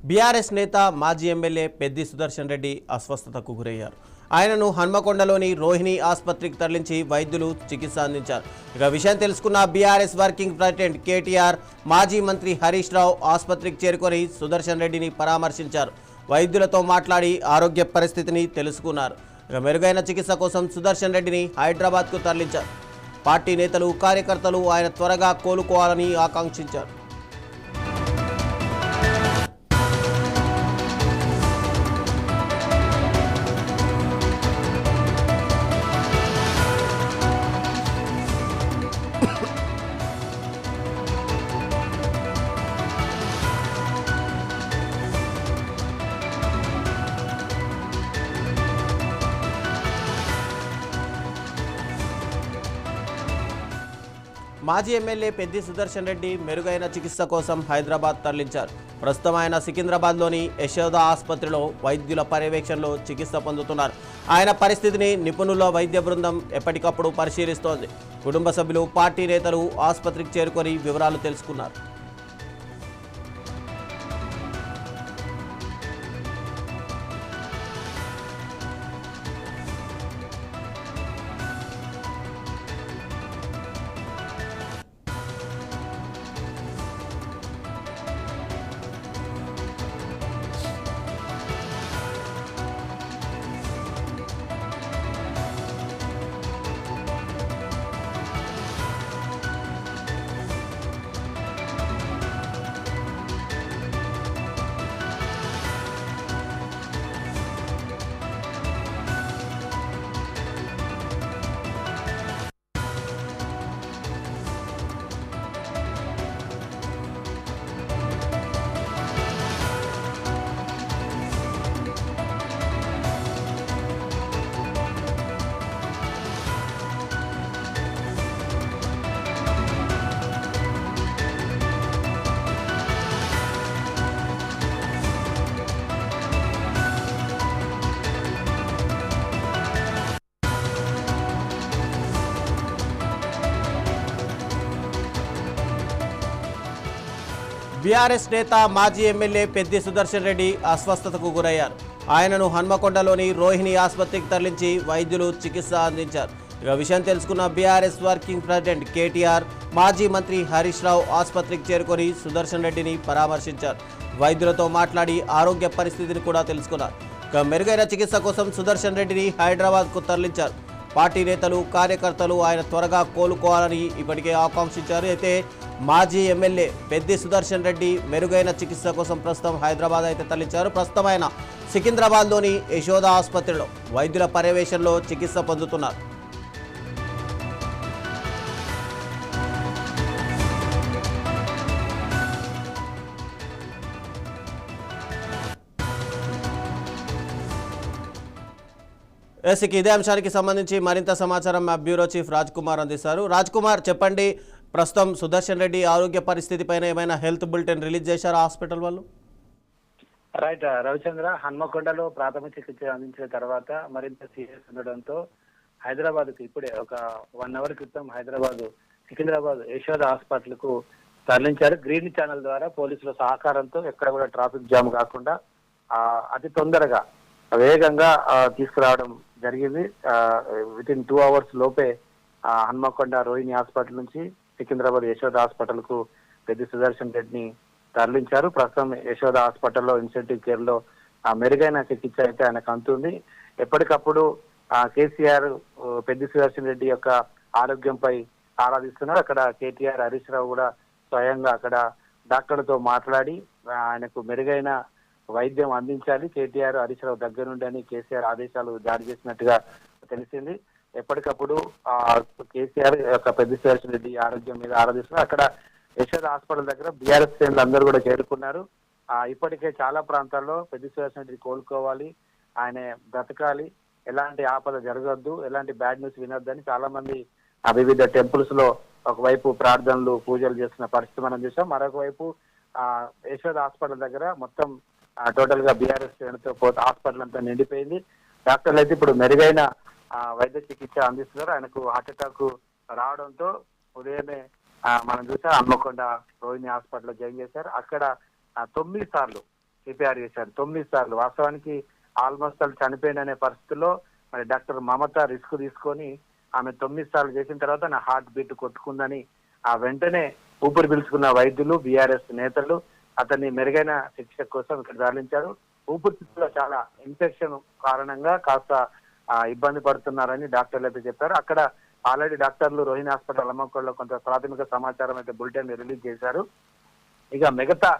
BRS నేత మాజీ MLA Peddi Sudarshan Reddy అస్వస్థతకు గురయ్యారు. ఆయనను హన్మకొండలోని రోహిణి ఆసుపత్రికి తరలించి వైద్యులు చికిత్స అందించారు. ఇక విషయం తెలుసుకున్న బీఆర్ఎస్ వర్కింగ్ ప్రెసిడెంట్ కేటీఆర్ మాజీ మంత్రి హరీష్ రావు ఆసుపత్రికి చేరుకొని సుదర్శన్ రెడ్డిని పరామర్శించారు. వైద్యులతో మాట్లాడి ఆరోగ్య పరిస్థితిని తెలుసుకున్నారు. ఇక మెరుగైన చికిత్స కోసం సుదర్శన్ రెడ్డిని హైదరాబాద్కు తరలించారు. పార్టీ నేతలు కార్యకర్తలు ఆయన త్వరగా కోలుకోవాలని ఆకాంక్షించారు. మాజీ ఎమ్మెల్యే పెద్ది సుదర్శన్ రెడ్డి మెరుగైన చికిత్స కోసం హైదరాబాద్ తరలించారు. ప్రస్తుతం ఆయన సికింద్రాబాద్లోని యశోద ఆసుపత్రిలో వైద్యుల పర్యవేక్షణలో చికిత్స పొందుతున్నారు. ఆయన పరిస్థితిని నిపుణుల వైద్య బృందం ఎప్పటికప్పుడు పరిశీలిస్తోంది. కుటుంబ సభ్యులు, పార్టీ నేతలు ఆసుపత్రికి చేరుకొని వివరాలు తెలుసుకున్నారు. బీఆర్ఎస్ నేత మాజీ ఎమ్మెల్యే పెద్ది సుదర్శన్ రెడ్డి అస్వస్థతకు గురయ్యారు. ఆయనను హన్మకొండలోని రోహిణి ఆసుపత్రికి తరలించి వైద్యులు చికిత్స అందించారు. ఇక విషయం తెలుసుకున్న బీఆర్ఎస్ వర్కింగ్ ప్రెసిడెంట్ కేటీఆర్ మాజీ మంత్రి హరీష్ రావు ఆసుపత్రికి చేరుకొని సుదర్శన్ రెడ్డిని పరామర్శించారు. వైద్యులతో మాట్లాడి ఆరోగ్య పరిస్థితిని కూడా తెలుసుకున్నారు. ఇక మెరుగైన చికిత్స కోసం సుదర్శన్ రెడ్డిని హైదరాబాద్కు తరలించారు. పార్టీ నేతలు, కార్యకర్తలు ఆయన త్వరగా కోలుకోవాలని ఇప్పటికే ఆకాంక్షించారు. అయితే మాజీ ఎమ్మెల్యే పెద్ది సుదర్శన్ రెడ్డి మెరుగైన చికిత్స కోసం ప్రస్తుతం హైదరాబాద్ అయితే తరలించారు. ప్రస్తుతం ఆయన సికింద్రాబాద్లోని యశోద ఆసుపత్రిలో వైద్యుల పర్యవేక్షణలో చికిత్స పొందుతున్నారు. ఇదే అంశానికి సంబంధించి మరింత సమాచారం మా బ్యూరో చీఫ్ రాజ్ కుమార్ అందిస్తారు. రాజ్ కుమార్, చెప్పండి, ప్రస్తుతం సుదర్శన్ రెడ్డి ఆరోగ్య పరిస్థితి పైన ఏమైనా హెల్త్ బులెటిన్ రిలీజ్ చేశారా హాస్పిటల్ వాళ్ళు? రైట్ రవిచంద్ర, హన్మకొండలో ప్రాథమిక చికిత్స అందించిన తర్వాత మరింత సీరియస్ ఉండడంతో హైదరాబాద్ కు ఇప్పుడే ఒక 1 అవర్ క్రితం సికింద్రాబాద్ యశోద హాస్పిటల్ కు తరలించారు. గ్రీన్ ఛానల్ ద్వారా పోలీసుల సహకారంతో ఎక్కడ కూడా ట్రాఫిక్ జామ్ కాకుండా అతి తొందరగా వేగంగా తీసుకురావడం జరిగింది. వితిన్ 2 అవర్స్ లోపే హన్మకొండ రోహిణి హాస్పిటల్ నుంచి సికింద్రాబాద్ యశోద హాస్పిటల్ కు పెద్ది సుదర్శన్ రెడ్డిని తరలించారు. ప్రస్తుతం యశోద హాస్పిటల్లో ఇన్సెంటివ్ కేర్ లో మెరుగైన చికిత్స అయితే ఆయనకు అందుతుంది. ఎప్పటికప్పుడు కేసీఆర్ పెద్ది సుదర్శన్ రెడ్డి యొక్క ఆరోగ్యంపై ఆరాధిస్తున్నారు. అక్కడ కేటీఆర్, హరీష్ రావు కూడా స్వయంగా అక్కడ డాక్టర్లతో మాట్లాడి ఆయనకు మెరుగైన వైద్యం అందించాలి, కేటీఆర్, హరీష్ రావు దగ్గర నుండి అని కేసీఆర్ ఆదేశాలు జారీ చేసినట్టుగా తెలిసింది. ఎప్పటికప్పుడు కేసీఆర్ యొక్క పెద్ది సుదర్శన్ రెడ్డి ఆరోగ్యం మీద ఆరాధిస్తున్నారు. అక్కడ యశోద హాస్పిటల్ దగ్గర బీఆర్ఎస్ శ్రేణులు అందరూ కూడా చేరుకున్నారు. ఇప్పటికే చాలా ప్రాంతాల్లో పెద్ది సుదర్శన్ రెడ్డి కోలుకోవాలి, ఆయన బ్రతకాలి, ఎలాంటి ఆపద జరగద్దు, ఎలాంటి బ్యాడ్ న్యూస్ వినొద్దని చాలా మంది వివిధ టెంపుల్స్ లో ఒకవైపు ప్రార్థనలు, పూజలు చేస్తున్న పరిస్థితి మనం చూసాం. మరొక వైపు యశోద హాస్పిటల్ దగ్గర మొత్తం టోటల్ గా బీఆర్ఎస్ శ్రేణులతో హాస్పిటల్ అంతా నిండిపోయింది. డాక్టర్లు అయితే ఇప్పుడు మెరుగైన వైద్య చికిత్స అందిస్తున్నారు. ఆయనకు హార్ట్ అటాక్ రావడంతో ఉదయమే మనం చూసాం హన్మకొండ రోహిణి హాస్పిటల్లో జాయిన్ చేశారు. అక్కడ 9 సార్లు సిపిఆర్ చేశారు 9 సార్లు. వాస్తవానికి ఆల్మోస్ట్ వాళ్ళు చనిపోయిన పరిస్థితుల్లో మరి డాక్టర్ మమత రిస్క్ తీసుకొని ఆమె 9 సార్లు చేసిన తర్వాత నా హార్ట్ బీట్ కొట్టుకుందని ఆ వెంటనే ఊపిరి పీల్చుకున్న వైద్యులు, బీఆర్ఎస్ నేతలు అతన్ని మెరుగైన శిక్ష కోసం ఇక్కడ తరలించారు. ఊపిరితిత్తులో చాలా ఇన్ఫెక్షన్ కారణంగా కాస్త ఇబ్బంది పడుతున్నారని డాక్టర్లు అయితే చెప్పారు. అక్కడ ఆల్రెడీ డాక్టర్లు రోహిణి హాస్పిటల్ హన్మకొండలో కొంత ప్రాథమిక సమాచారం అయితే బులెటిన్ రిలీజ్ చేశారు. ఇక మిగతా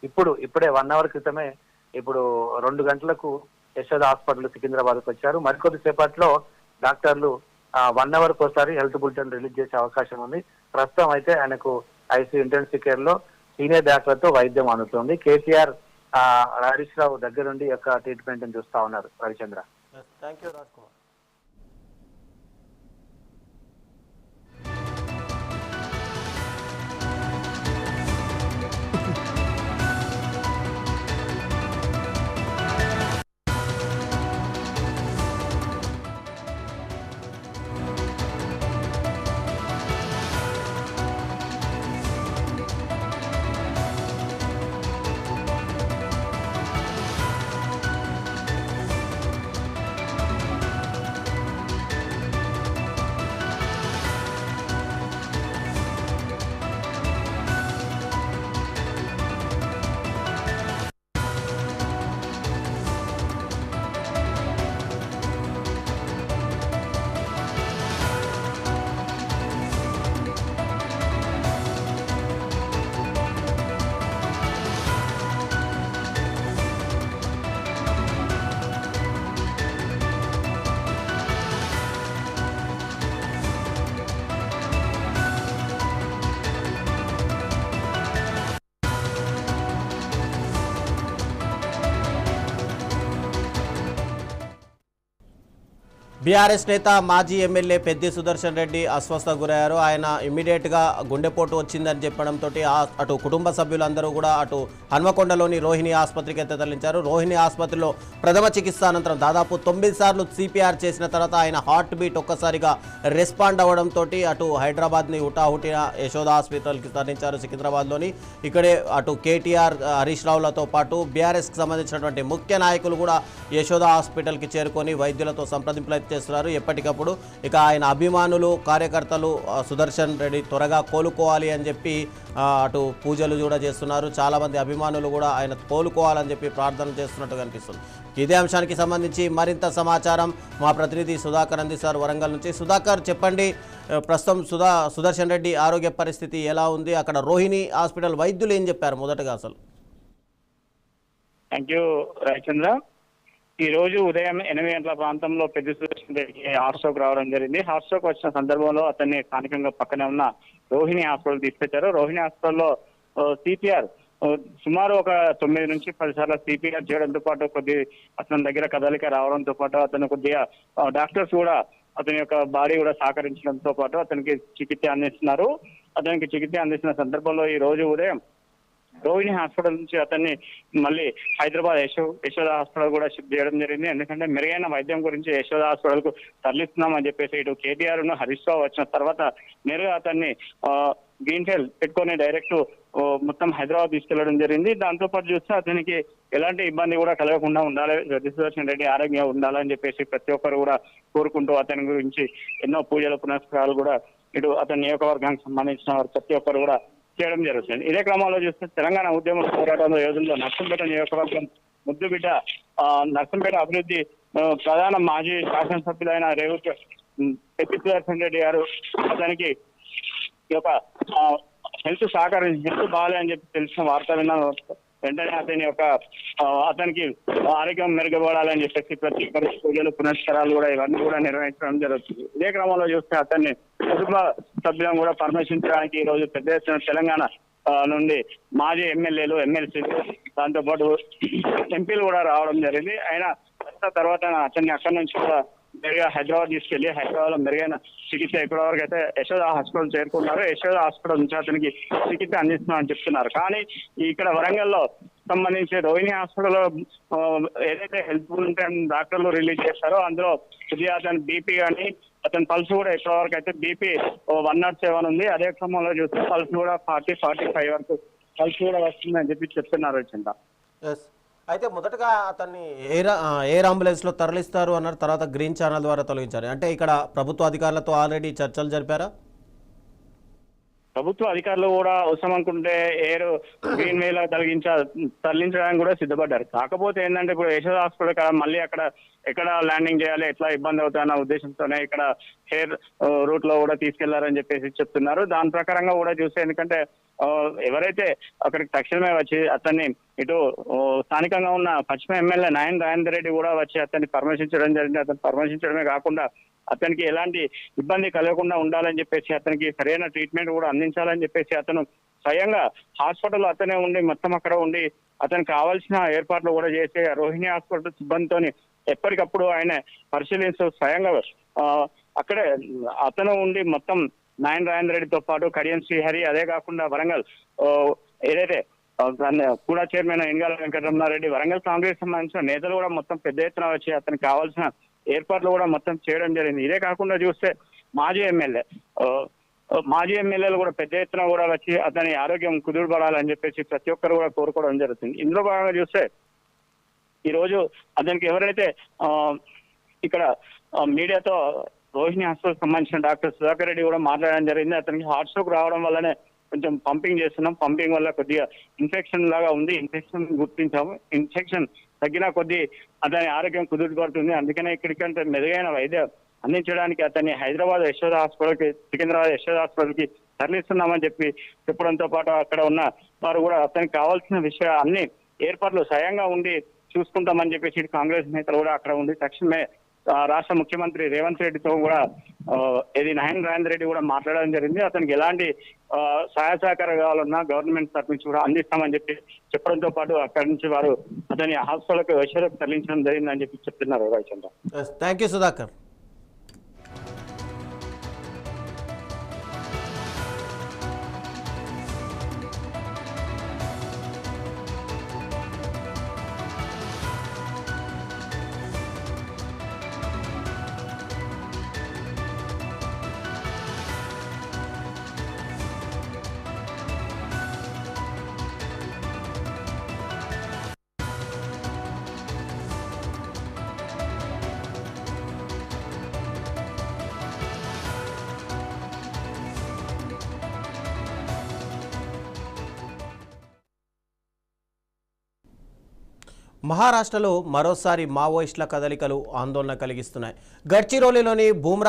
ఇప్పుడే 1 అవర్ క్రితమే ఇప్పుడు 2 గంటలకు యశోద హాస్పిటల్ సికింద్రాబాద్కు వచ్చారు. మరికొద్ది సేపట్లో డాక్టర్లు 1 అవర్కి ఒకసారి హెల్త్ బులెటిన్ రిలీజ్ చేసే అవకాశం ఉంది. ప్రస్తుతం అయితే ఆయనకు ఐసీయూ ఇంటెన్సివ్ కేర్ లో సీనియర్ డాక్టర్లతో వైద్యం అందుతుంది. కేసీఆర్ హరీష్ రావు దగ్గర నుండి యొక్క ట్రీట్మెంట్ చూస్తా ఉన్నారు. Ravichandra, thank you Raj Kumar. BRS నేత మాజీ ఎమ్మెల్యే పెద్ది సుదర్శన్ రెడ్డి అస్వస్థకు గురయ్యారు. ఆయన ఇమ్మీడియట్గా గుండెపోటు వచ్చిందని చెప్పడంతో అటు కుటుంబ సభ్యులందరూ కూడా అటు హన్మకొండలోని రోహిణి ఆసుపత్రికి అయితే తరలించారు. రోహిణి ఆసుపత్రిలో ప్రథమ చికిత్స అనంతరం దాదాపు 9 సార్లు సిపిఆర్ చేసిన తర్వాత ఆయన హార్ట్ బీట్ ఒక్కసారిగా రెస్పాండ్ అవ్వడంతో అటు హైదరాబాద్ని హుటాహుటిన యశోద హాస్పిటల్కి తరలించారు సికింద్రాబాద్లోని. ఇక్కడే అటు కేటీఆర్, హరీష్ రావులతో పాటు బీఆర్ఎస్కి సంబంధించినటువంటి ముఖ్య నాయకులు కూడా యశోద హాస్పిటల్కి చేరుకొని వైద్యులతో సంప్రదింపులు చేస్తున్నారు ఎప్పటికప్పుడు. ఇక ఆయన అభిమానులు, కార్యకర్తలు సుదర్శన్ రెడ్డి త్వరగా కోలుకోవాలి అని చెప్పి అటు పూజలు కూడా చేస్తున్నారు. చాలామంది అభిమానులు కూడా ఆయన కోలుకోవాలని చెప్పి ప్రార్థనలు చేస్తున్నట్టు కనిపిస్తుంది. ఇదే అంశానికి సంబంధించి మరింత సమాచారం మా ప్రతినిధి సుధాకర్ అందిస్తారు వరంగల్ నుంచి. సుధాకర్, చెప్పండి, ప్రస్తుతం సుదర్శన్ రెడ్డి ఆరోగ్య పరిస్థితి ఎలా ఉంది? అక్కడ రోహిణి హాస్పిటల్ వైద్యులు ఏం చెప్పారు మొదటగా అసలు? Thank you Ravichandra. ఈ రోజు ఉదయం 8 గంటల ప్రాంతంలో పెద్ద సుదర్శన్ రెడ్డికి హార్ట్ స్ట్రోక్ రావడం జరిగింది. హార్ట్ స్ట్రోక్ వచ్చిన సందర్భంలో అతన్ని స్థానికంగా పక్కనే ఉన్న రోహిణి హాస్పిటల్ తీసుకొచ్చారు. రోహిణి హాస్పిటల్లో సిపిఆర్ సుమారు ఒక 9 నుంచి 10 సార్లు సిపిఆర్ చేయడంతో పాటు అతని దగ్గర కదలిక రావడంతో పాటు అతను కొద్దిగా డాక్టర్స్ కూడా అతని యొక్క బాడీ కూడా సహకరించడంతో పాటు అతనికి చికిత్స అందిస్తున్నారు. అతనికి చికిత్స అందిస్తున్న సందర్భంలో ఈ రోజు ఉదయం రోహిణి హాస్పిటల్ నుంచి అతన్ని మళ్ళీ హైదరాబాద్ యశోద హాస్పిటల్ కూడా షిఫ్ట్ చేయడం జరిగింది. ఎందుకంటే మెరుగైన వైద్యం గురించి యశోద హాస్పిటల్ కు తరలిస్తున్నామని చెప్పేసి ఇటు కేటీఆర్ ను హరీష్ రావు వచ్చిన తర్వాత నేరుగా అతన్ని గ్రీన్ ఫీల్డ్ పెట్టుకొని డైరెక్ట్ మొత్తం హైదరాబాద్ తీసుకెళ్లడం జరిగింది. దాంతో పాటు చూస్తే అతనికి ఎలాంటి ఇబ్బంది కూడా కలగకుండా ఉండాలి, సుదర్శన్ రెడ్డి ఆరోగ్యంగా ఉండాలని చెప్పేసి ప్రతి ఒక్కరు కూడా కోరుకుంటూ అతని గురించి ఎన్నో పూజలు పునస్కారాలు కూడా ఇటు అతని నియోజకవర్గానికి సంబంధించిన వారు ప్రతి ఒక్కరు కూడా చేయడం జరుగుతుంది. ఇదే క్రమంలో చూస్తే తెలంగాణ ఉద్యమ పోరాటంలో యోధుల్లో నర్సంపేట నియోజకవర్గం ముద్దుబిడ్డ నర్సంపేట అభివృద్ధి ప్రధాన మాజీ శాసనసభ్యులైన రేవంత్ పెద్ది సుదర్శన్ రెడ్డి గారు అతనికి ఈ యొక్క హెల్త్ బాగాలే అని చెప్పి తెలిసిన వార్త విన్న వెంటనే అతనికి ఆరోగ్యం మెరుగుపడాలని చెప్పేసి ప్రతి ఒక్కరు పూజలు పునస్కారాలు కూడా ఇవన్నీ కూడా నిర్వహించడం జరుగుతుంది. ఇదే క్రమంలో చూస్తే అతన్ని కుటుంబ సభ్యులను కూడా పరామర్శించడానికి ఈ రోజు పెద్ద ఎత్తున తెలంగాణ నుండి మాజీ ఎమ్మెల్యేలు, ఎమ్మెల్సీలు, దాంతో పాటు ఎంపీలు కూడా రావడం జరిగింది. ఆయన తర్వాత అతన్ని అక్కడి నుంచి కూడా మెరుగా హైదరాబాద్ తీసుకెళ్లి హైదరాబాద్ లో మెరుగైన చికిత్స ఇప్పటి వరకు అయితే యశోద హాస్పిటల్ చేరుకున్నారు. యశోద హాస్పిటల్ నుంచి అతనికి చికిత్స అందిస్తున్నామని చెప్తున్నారు. కానీ ఇక్కడ వరంగల్లో సంబంధించి రోహిణి హాస్పిటల్లో ఏదైతే హెల్త్ డాక్టర్లు రిలీజ్ చేస్తారో అందులో కొద్దిగా అతని బీపీ కానీ అతని పల్స్ కూడా ఇప్పటి వరకు అయితే బీపీ 107 ఉంది. అదే క్రమంలో చూస్తే పల్స్ కూడా 40-45 వరకు పల్స్ కూడా వస్తుందని చెప్పి చెప్తున్నారు. అయితే మొదటగా అతన్ని ఎయిర్ అంబులెన్స్లో తరలిస్తారు అన్నారు, తర్వాత గ్రీన్ ఛానల్ ద్వారా తొలగించారు. అంటే ఇక్కడ ప్రభుత్వ అధికారులతో ఆల్రెడీ చర్చలు జరిపారా? ప్రభుత్వ అధికారులు కూడా అవసరం అనుకుంటే గ్రీన్ వేల తరలించడానికి కూడా సిద్ధపడ్డారు. కాకపోతే ఏంటంటే ఇప్పుడు యశోద హాస్పిటల్ కాడ మళ్ళీ అక్కడ ఎక్కడ ల్యాండింగ్ చేయాలి, ఎట్లా ఇబ్బంది అవుతాయన్న ఉద్దేశంతోనే ఇక్కడ ఎయిర్ రూట్ లో కూడా తీసుకెళ్లారని చెప్పేసి చెప్తున్నారు. దాని ప్రకారంగా కూడా చూస్తే ఎందుకంటే ఎవరైతే అక్కడికి తక్షణమే వచ్చి అతన్ని ఇటు స్థానికంగా ఉన్న పశ్చిమ ఎమ్మెల్యే నాయన్ రాజేందర్ రెడ్డి కూడా వచ్చి అతన్ని పరామర్శించడం జరిగింది. అతను పరామర్శించడమే కాకుండా అతనికి ఎలాంటి ఇబ్బంది కలగకుండా ఉండాలని చెప్పేసి, అతనికి సరైన ట్రీట్మెంట్ కూడా అందించాలని చెప్పేసి అతను స్వయంగా హాస్పిటల్ అతనే ఉండి మొత్తం అక్కడ ఉండి అతనికి కావాల్సిన ఏర్పాట్లు కూడా చేసి రోహిణి హాస్పిటల్ సిబ్బందితోని ఎప్పటికప్పుడు ఆయన పరిశీలిస్తూ స్వయంగా అక్కడే అతను ఉండి మొత్తం నాయన్ రాజేందర్ రెడ్డితో పాటు కడియం శ్రీహరి, అదే కాకుండా వరంగల్ ఏదైతే కూడా చైర్మన్ ఇంగాల వెంకటరమణారెడ్డి, వరంగల్ కాంగ్రెస్ సంబంధించిన నేతలు కూడా మొత్తం పెద్ద ఎత్తున వచ్చి అతనికి కావాల్సిన ఏర్పాట్లు కూడా మొత్తం చేయడం జరిగింది. ఇదే కాకుండా చూస్తే మాజీ ఎమ్మెల్యేలు కూడా పెద్ద ఎత్తున కూడా వచ్చి అతని ఆరోగ్యం కుదురుపడాలని చెప్పేసి ప్రతి ఒక్కరు కూడా కోరుకోవడం జరుగుతుంది. ఇందులో భాగంగా చూస్తే ఈ రోజు అతనికి ఎవరైతే ఇక్కడ మీడియాతో రోహిణి హాస్పిటల్ సంబంధించిన డాక్టర్ సుధాకర్ రెడ్డి కూడా మాట్లాడడం జరిగింది. అతనికి హార్ట్ స్ట్రోక్ రావడం వల్లనే కొంచెం పంపింగ్ చేస్తున్నాం, పంపింగ్ వల్ల కొద్దిగా ఇన్ఫెక్షన్ లాగా ఉంది, ఇన్ఫెక్షన్ గుర్తించాము, ఇన్ఫెక్షన్ తగ్గిన కొద్దీ అతని ఆరోగ్యం కుదురుపడుతుంది, అందుకనే ఇక్కడికంటే మెరుగైన వైద్యం అందించడానికి అతన్ని హైదరాబాద్ యశోద హాస్పిటల్కి, సికింద్రాబాద్ యశోద హాస్పిటల్కి తరలిస్తున్నామని చెప్పడంతో పాటు అక్కడ ఉన్న వారు కూడా అతనికి కావాల్సిన అన్ని ఏర్పాట్లు స్వయంగా ఉండి చూసుకుంటామని చెప్పేసి కాంగ్రెస్ నేతలు కూడా అక్కడ ఉండి తక్షణమే రాష్ట్ర ముఖ్యమంత్రి రేవంత్ రెడ్డితో కూడా నాయన్ రాజేందర్ రెడ్డి కూడా మాట్లాడడం జరిగింది. అతనికి ఎలాంటి సహాయ సహకారం కావాలన్నా గవర్నమెంట్ తరఫు నుంచి కూడా అందిస్తామని చెప్పడంతో పాటు అక్కడి నుంచి వారు అతని హాస్పిటల్కి యశోదకు తరలించడం జరిగిందని చెప్పి చెప్తున్నారు. Ravichandra, thank you Sudhakar. మహారాష్ట్రలో మరోసారి మావోయిస్టుల కదలికలు ఆందోళన కలిగిస్తున్నాయి. గడ్చిరోలిలోని బూమ్రా